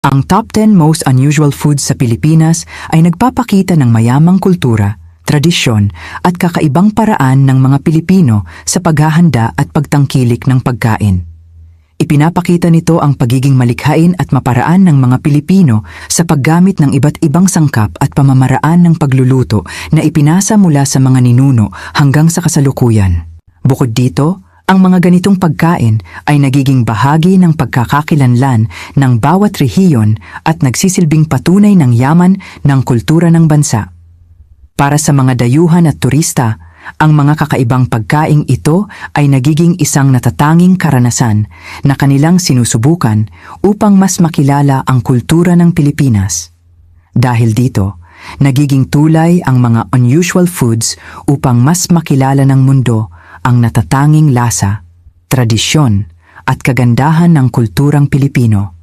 Ang top 10 most unusual foods sa Pilipinas ay nagpapakita ng mayamang kultura, tradisyon at kakaibang paraan ng mga Pilipino sa paghahanda at pagtangkilik ng pagkain. Ipinapakita nito ang pagiging malikhain at maparaan ng mga Pilipino sa paggamit ng iba't ibang sangkap at pamamaraan ng pagluluto na ipinasa mula sa mga ninuno hanggang sa kasalukuyan. Bukod dito, ang mga ganitong pagkain ay nagiging bahagi ng pagkakakilanlan ng bawat rehiyon at nagsisilbing patunay ng yaman ng kultura ng bansa. Para sa mga dayuhan at turista, ang mga kakaibang pagkaing ito ay nagiging isang natatanging karanasan na kanilang sinusubukan upang mas makilala ang kultura ng Pilipinas. Dahil dito, nagiging tulay ang mga unusual foods upang mas makilala ng mundo ang natatanging lasa, tradisyon, at kagandahan ng kulturang Pilipino.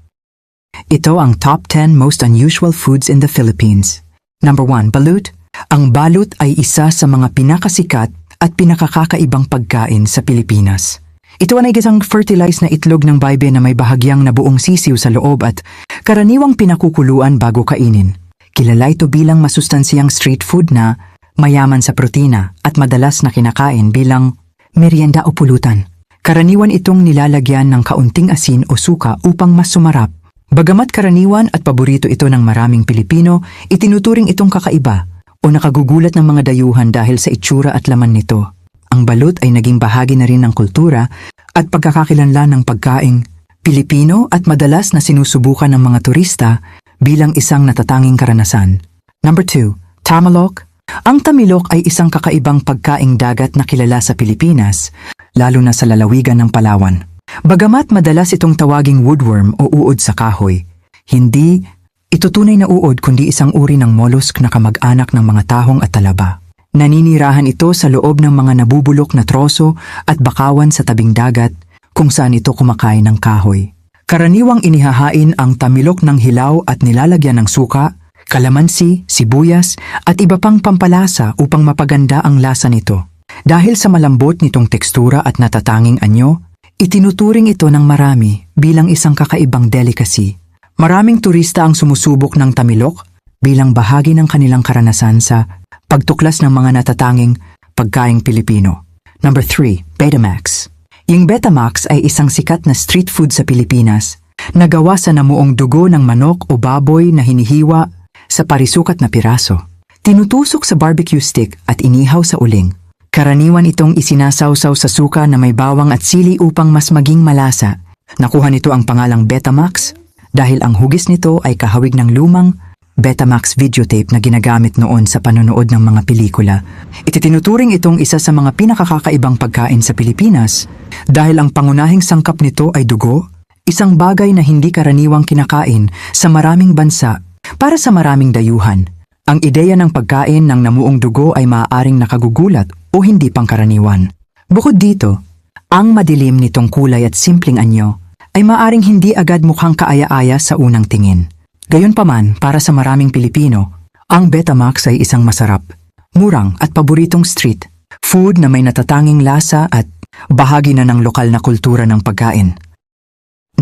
Ito ang top 10 most unusual foods in the Philippines. Number 1, balut. Ang balut ay isa sa mga pinakasikat at pinakakakaibang pagkain sa Pilipinas. Ito ay isang fertilized na itlog ng baybe na may bahagyang nabuong sisiw sa loob at karaniwang pinakukuluan bago kainin. Kilala ito bilang masustansiyang street food na mayaman sa protina at madalas na kinakain bilang merienda o pulutan. Karaniwan itong nilalagyan ng kaunting asin o suka upang mas sumarap. Bagamat karaniwan at paborito ito ng maraming Pilipino, itinuturing itong kakaiba o nakagugulat ng mga dayuhan dahil sa itsura at laman nito. Ang balut ay naging bahagi na rin ng kultura at pagkakakilanlan ng pagkaing Pilipino at madalas na sinusubukan ng mga turista bilang isang natatanging karanasan. Number 2, tamalok. Ang tamilok ay isang kakaibang pagkaing dagat na kilala sa Pilipinas, lalo na sa lalawigan ng Palawan. Bagamat madalas itong tawaging woodworm o uod sa kahoy, hindi ito tunay na uod kundi isang uri ng mollusk na kamag-anak ng mga tahong at talaba. Naninirahan ito sa loob ng mga nabubulok na troso at bakawan sa tabing dagat kung saan ito kumakain ng kahoy. Karaniwang inihahain ang tamilok ng hilaw at nilalagyan ng suka, kalamansi, sibuyas at iba pang pampalasa upang mapaganda ang lasa nito. Dahil sa malambot nitong tekstura at natatanging anyo, itinuturing ito ng marami bilang isang kakaibang delicacy. Maraming turista ang sumusubok ng tamilok bilang bahagi ng kanilang karanasan sa pagtuklas ng mga natatanging pagkaing Pilipino. Number 3, Betamax. Yung Betamax ay isang sikat na street food sa Pilipinas na gawa sa namuong dugo ng manok o baboy na hinihiwa sa parisukat na piraso. Tinutusok sa barbecue stick at inihaw sa uling. Karaniwan itong isinasawsaw sa suka na may bawang at sili upang mas maging malasa. Nakuha nito ang pangalang Betamax dahil ang hugis nito ay kahawig ng lumang Betamax videotape na ginagamit noon sa panonood ng mga pelikula. Ititinuturing itong isa sa mga pinakakakaibang pagkain sa Pilipinas dahil ang pangunahing sangkap nito ay dugo, isang bagay na hindi karaniwang kinakain sa maraming bansa. Para sa maraming dayuhan, ang ideya ng pagkain ng namuong dugo ay maaaring nakagugulat o hindi pangkaraniwan. Bukod dito, ang madilim nitong kulay at simpleng anyo ay maaaring hindi agad mukhang kaaya-aya sa unang tingin. Gayunpaman, para sa maraming Pilipino, ang Betamax ay isang masarap, murang at paboritong street food na may natatanging lasa at bahagi na ng lokal na kultura ng pagkain.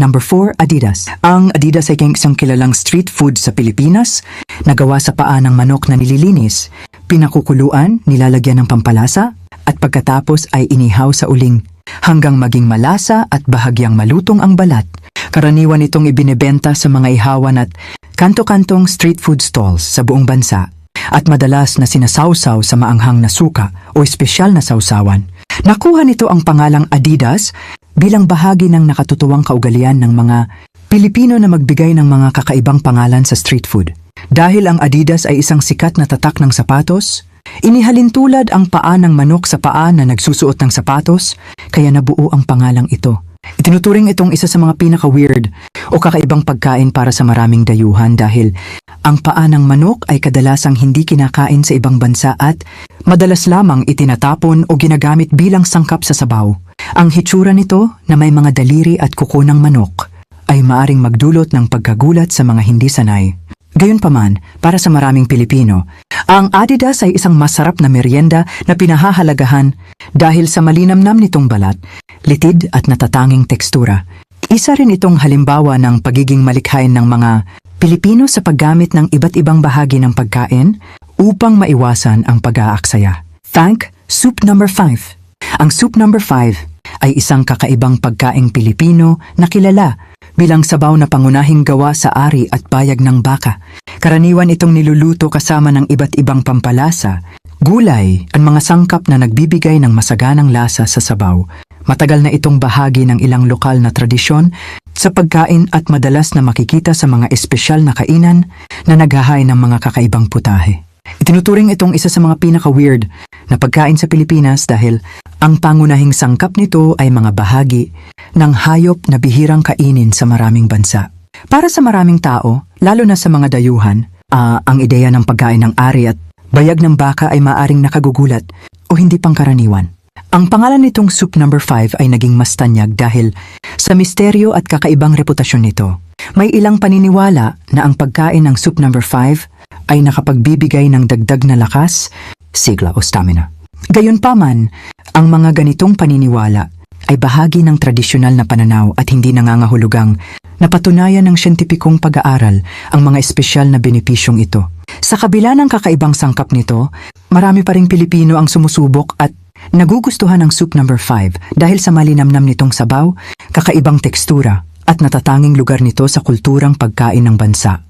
Number 4, Adidas. Ang Adidas ay isang kilalang street food sa Pilipinas na gawa sa paa ng manok na nililinis, pinakukuluan, nilalagyan ng pampalasa, at pagkatapos ay inihaw sa uling hanggang maging malasa at bahagyang malutong ang balat. Karaniwan itong ibinebenta sa mga ihawan at kanto-kantong street food stalls sa buong bansa at madalas na sinasawsaw sa maanghang na suka o espesyal na sawsawan. Nakuha nito ang pangalang Adidas bilang bahagi ng nakatutuwang kaugalian ng mga Pilipino na magbigay ng mga kakaibang pangalan sa street food. Dahil ang Adidas ay isang sikat na tatak ng sapatos, inihalintulad ang paa ng manok sa paa na nagsusuot ng sapatos, kaya nabuo ang pangalang ito. Itinuturing itong isa sa mga pinaka-weird o kakaibang pagkain para sa maraming dayuhan dahil ang paa ng manok ay kadalasang hindi kinakain sa ibang bansa at madalas lamang itinatapon o ginagamit bilang sangkap sa sabaw. Ang hitsura nito na may mga daliri at kuko ng manok ay maaring magdulot ng pagkagulat sa mga hindi sanay. Gayunpaman, para sa maraming Pilipino, ang Adidas ay isang masarap na merienda na pinahahalagahan dahil sa malinamnam nitong balat, litid at natatanging tekstura. Isa rin itong halimbawa ng pagiging malikhain ng mga Pilipino sa paggamit ng iba't ibang bahagi ng pagkain upang maiwasan ang pag-aaksaya. Thank Soup Number 5. Ang Soup Number 5 ay isang kakaibang pagkaing Pilipino na kilala bilang sabaw na pangunahing gawa sa ari at bayag ng baka. Karaniwan itong niluluto kasama ng iba't ibang pampalasa, gulay at mga sangkap na nagbibigay ng masaganang lasa sa sabaw. Matagal na itong bahagi ng ilang lokal na tradisyon sa pagkain at madalas na makikita sa mga espesyal na kainan na naghahay ng mga kakaibang putahe. Itinuturing itong isa sa mga pinaka-weird na pagkain sa Pilipinas dahil ang pangunahing sangkap nito ay mga bahagi ng hayop na bihirang kainin sa maraming bansa. Para sa maraming tao, lalo na sa mga dayuhan, ang ideya ng pagkain ng ari at bayag ng baka ay maaring nakagugulat o hindi pangkaraniwan. Ang pangalan nitong Soup Number 5 ay naging mas tanyag dahil sa misteryo at kakaibang reputasyon nito. May ilang paniniwala na ang pagkain ng Soup Number 5 ay nakapagbibigay ng dagdag na lakas, sigla o stamina. Gayunpaman, ang mga ganitong paniniwala ay bahagi ng tradisyonal na pananaw at hindi nangangahulugang napatunayan ng siyentipikong pag-aaral ang mga espesyal na benepisyong ito. Sa kabila ng kakaibang sangkap nito, marami pa ring Pilipino ang sumusubok at nagugustuhan ang Soup Number 5 dahil sa malinamnam nitong sabaw, kakaibang tekstura at natatanging lugar nito sa kulturang pagkain ng bansa.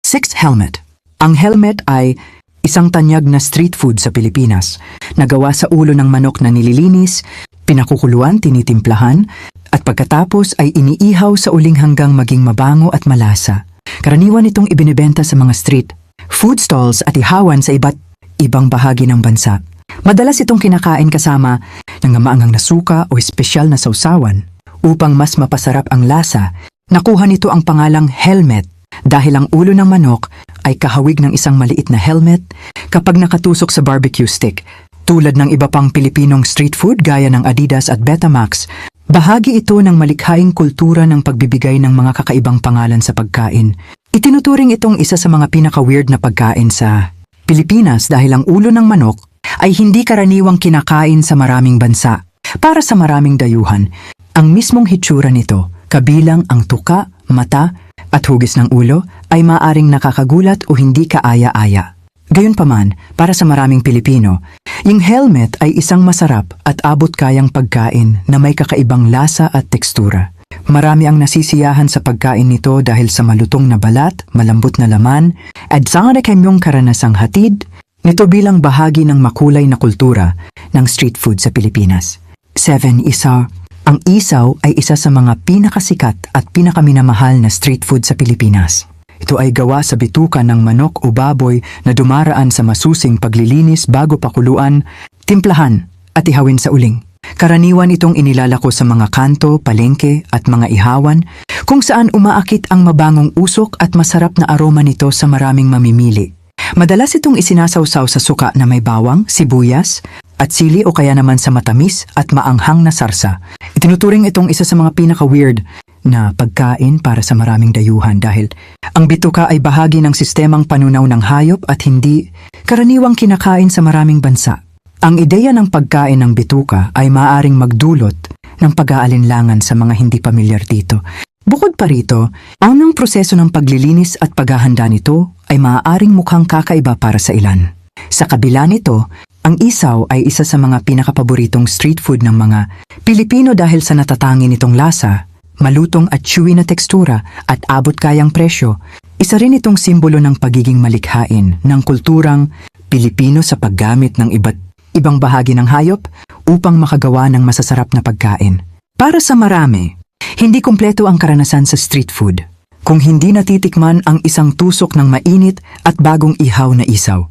6. Helmet. Ang helmet ay isang tanyag na street food sa Pilipinas na gawa sa ulo ng manok na nililinis, pinakukuluan, tinitimplahan, at pagkatapos ay iniihaw sa uling hanggang maging mabango at malasa. Karaniwan itong ibinebenta sa mga street food stalls at ihawan sa iba't ibang bahagi ng bansa. Madalas itong kinakain kasama ng maanghang na suka o espesyal na sausawan. Upang mas mapasarap ang lasa, nakuha nito ang pangalang helmet dahil ang ulo ng manok ay kahawig ng isang maliit na helmet kapag nakatusok sa barbecue stick. Tulad ng iba pang Pilipinong street food gaya ng Adidas at Betamax, bahagi ito ng malikhaing kultura ng pagbibigay ng mga kakaibang pangalan sa pagkain. Itinuturing itong isa sa mga pinaka-weird na pagkain sa Pilipinas dahil ang ulo ng manok ay hindi karaniwang kinakain sa maraming bansa. Para sa maraming dayuhan, ang mismong hitsura nito, kabilang ang tuka, mata, at hugis ng ulo, ay maaring nakakagulat o hindi kaaya-aya. Gayunpaman, para sa maraming Pilipino, yung helmet ay isang masarap at abot-kayang pagkain na may kakaibang lasa at tekstura. Marami ang nasisiyahan sa pagkain nito dahil sa malutong na balat, malambot na laman, at sa kanyang karanasang hatid, nito bilang bahagi ng makulay na kultura ng street food sa Pilipinas. 7. Isaw. Ang isaw ay isa sa mga pinakasikat at pinakaminamahal na street food sa Pilipinas. Ito ay gawa sa bituka ng manok o baboy na dumaraan sa masusing paglilinis bago pakuluan, timplahan at ihawin sa uling. Karaniwan itong inilalako sa mga kanto, palengke at mga ihawan kung saan umaakit ang mabangong usok at masarap na aroma nito sa maraming mamimili. Madalas itong isinasawsaw sa suka na may bawang, sibuyas, at sili o kaya naman sa matamis at maanghang na sarsa. Itinuturing itong isa sa mga pinaka-weird na pagkain para sa maraming dayuhan dahil ang bituka ay bahagi ng sistemang panunaw ng hayop at hindi karaniwang kinakain sa maraming bansa. Ang ideya ng pagkain ng bituka ay maaaring magdulot ng pag-aalinlangan sa mga hindi pamilyar dito. Bukod pa rito, ang proseso ng paglilinis at paghahanda nito ay maaaring mukhang kakaiba para sa ilan. Sa kabila nito, ang isaw ay isa sa mga pinakapaboritong street food ng mga Pilipino dahil sa natatangi nitong lasa, malutong at chewy na tekstura at abot-kayang presyo. Isa rin itong simbolo ng pagiging malikhain ng kulturang Pilipino sa paggamit ng iba't ibang bahagi ng hayop upang makagawa ng masasarap na pagkain. Para sa marami, hindi kumpleto ang karanasan sa street food kung hindi natitikman ang isang tusok ng mainit at bagong ihaw na isaw.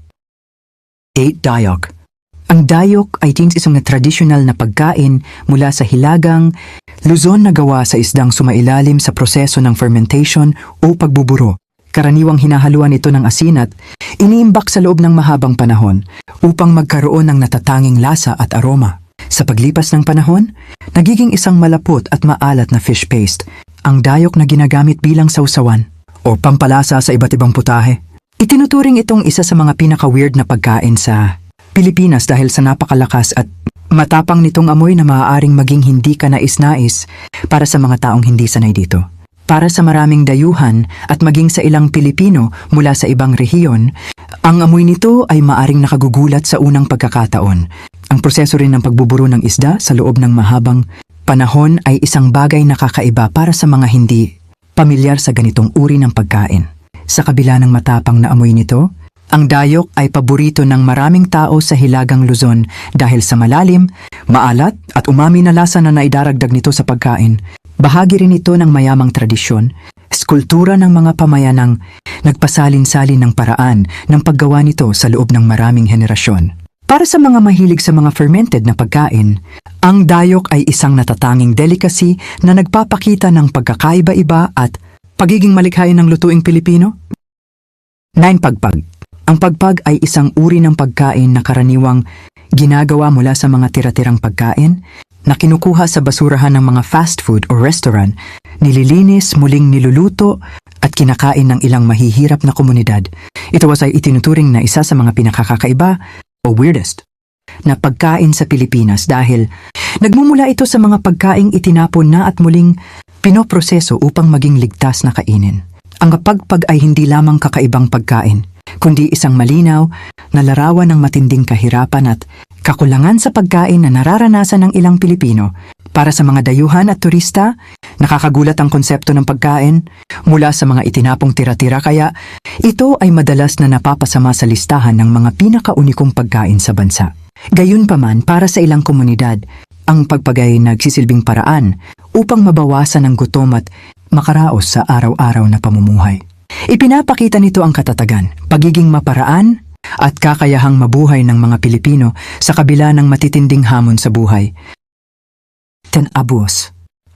8. Dayok. Ang dayok ay isang tradisyonal na pagkain mula sa Hilagang, Luzon na gawa sa isdang sumailalim sa proseso ng fermentation o pagbuburo. Karaniwang hinahaluan ito ng asin at iniimbak sa loob ng mahabang panahon upang magkaroon ng natatanging lasa at aroma. Sa paglipas ng panahon, nagiging isang malapot at maalat na fish paste ang dayok na ginagamit bilang sausawan o pampalasa sa iba't ibang putahe. Itinuturing itong isa sa mga pinaka-weird na pagkain sa Pilipinas dahil sa napakalakas at Matapang nitong amoy na maaaring maging hindi ka nais-nais para sa mga taong hindi sanay dito. Para sa maraming dayuhan at maging sa ilang Pilipino mula sa ibang rehiyon, ang amoy nito ay maaring nakagugulat sa unang pagkakataon. Ang proseso rin ng pagbuburo ng isda sa loob ng mahabang panahon ay isang bagay na kakaiba para sa mga hindi pamilyar sa ganitong uri ng pagkain. Sa kabila ng matapang na amoy nito, ang dayok ay paborito ng maraming tao sa Hilagang Luzon dahil sa malalim, maalat at umami na lasa na naidaragdag nito sa pagkain. Bahagi rin ito ng mayamang tradisyon, eskultura ng mga pamayanang nagpasalin-salin ng paraan ng paggawa nito sa loob ng maraming henerasyon. Para sa mga mahilig sa mga fermented na pagkain, ang dayok ay isang natatanging delicacy na nagpapakita ng pagkakaiba-iba at pagiging malikhain ng lutuing Pilipino. 9. Pagpag. Ang pagpag ay isang uri ng pagkain na karaniwang ginagawa mula sa mga tira-tirang pagkain na kinukuha sa basurahan ng mga fast food o restaurant, nililinis, muling niluluto at kinakain ng ilang mahihirap na komunidad. Ito ay itinuturing na isa sa mga pinakakakaiba o weirdest na pagkain sa Pilipinas dahil nagmumula ito sa mga pagkaing itinapon na at muling pinoproseso upang maging ligtas na kainin. Ang pagpag ay hindi lamang kakaibang pagkain, kundi isang malinaw na larawan ng matinding kahirapan at kakulangan sa pagkain na nararanasan ng ilang Pilipino. Para sa mga dayuhan at turista, nakakagulat ang konsepto ng pagkain mula sa mga itinapong tira-tira kaya ito ay madalas na napapasama sa listahan ng mga pinakaunikong pagkain sa bansa. Gayunpaman, para sa ilang komunidad, ang pagpag ay nagsisilbing paraan upang mabawasan ang gutom at makaraos sa araw-araw na pamumuhay. Ipinapakita nito ang katatagan, pagiging maparaan at kakayahang mabuhay ng mga Pilipino sa kabila ng matitinding hamon sa buhay. 10. Abuos.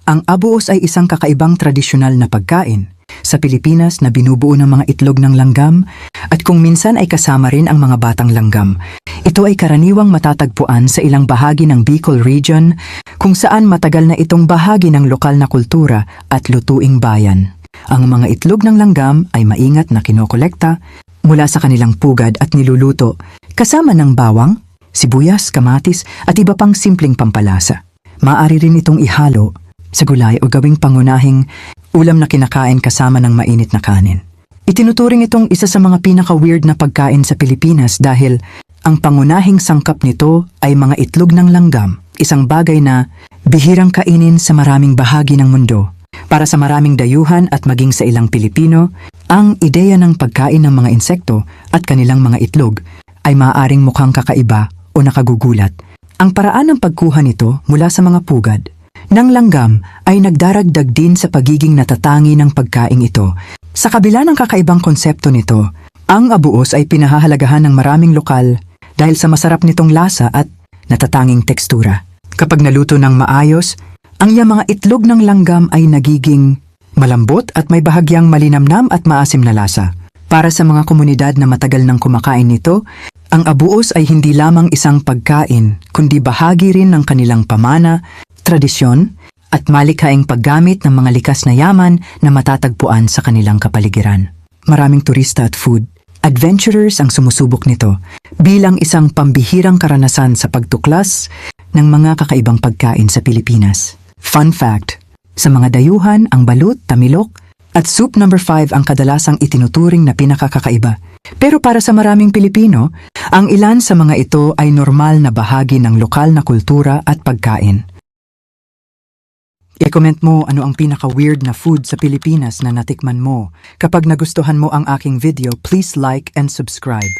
Ang abuos ay isang kakaibang tradisyonal na pagkain sa Pilipinas na binubuo ng mga itlog ng langgam at kung minsan ay kasama rin ang mga batang langgam. Ito ay karaniwang matatagpuan sa ilang bahagi ng Bicol Region kung saan matagal na itong bahagi ng lokal na kultura at lutuing bayan. Ang mga itlog ng langgam ay maingat na kinokolekta mula sa kanilang pugad at niluluto kasama ng bawang, sibuyas, kamatis at iba pang simpleng pampalasa. Maaari rin itong ihalo sa gulay o gawing pangunahing ulam na kinakain kasama ng mainit na kanin. Itinuturing itong isa sa mga pinaka-weird na pagkain sa Pilipinas dahil ang pangunahing sangkap nito ay mga itlog ng langgam, isang bagay na bihirang kainin sa maraming bahagi ng mundo. Para sa maraming dayuhan at maging sa ilang Pilipino, ang ideya ng pagkain ng mga insekto at kanilang mga itlog ay maaaring mukhang kakaiba o nakagugulat. Ang paraan ng pagkuha nito mula sa mga pugad ng langgam ay nagdaragdag din sa pagiging natatangi ng pagkain ito. Sa kabila ng kakaibang konsepto nito, ang abuos ay pinahahalagahan ng maraming lokal dahil sa masarap nitong lasa at natatanging tekstura. Kapag naluto ng maayos, ang mga itlog ng langgam ay nagiging malambot at may bahagyang malinamnam at maasim na lasa. Para sa mga komunidad na matagal nang kumakain nito, ang abuos ay hindi lamang isang pagkain, kundi bahagi rin ng kanilang pamana, tradisyon, at malikhaing paggamit ng mga likas na yaman na matatagpuan sa kanilang kapaligiran. Maraming turista at food adventurers ang sumusubok nito bilang isang pambihirang karanasan sa pagtuklas ng mga kakaibang pagkain sa Pilipinas. Fun fact, sa mga dayuhan, ang balut, tamilok, at soup number 5 ang kadalasang itinuturing na pinakakakaiba. Pero para sa maraming Pilipino, ang ilan sa mga ito ay normal na bahagi ng lokal na kultura at pagkain. I-comment mo ano ang pinaka-weird na food sa Pilipinas na natikman mo. Kapag nagustuhan mo ang aking video, please like and subscribe.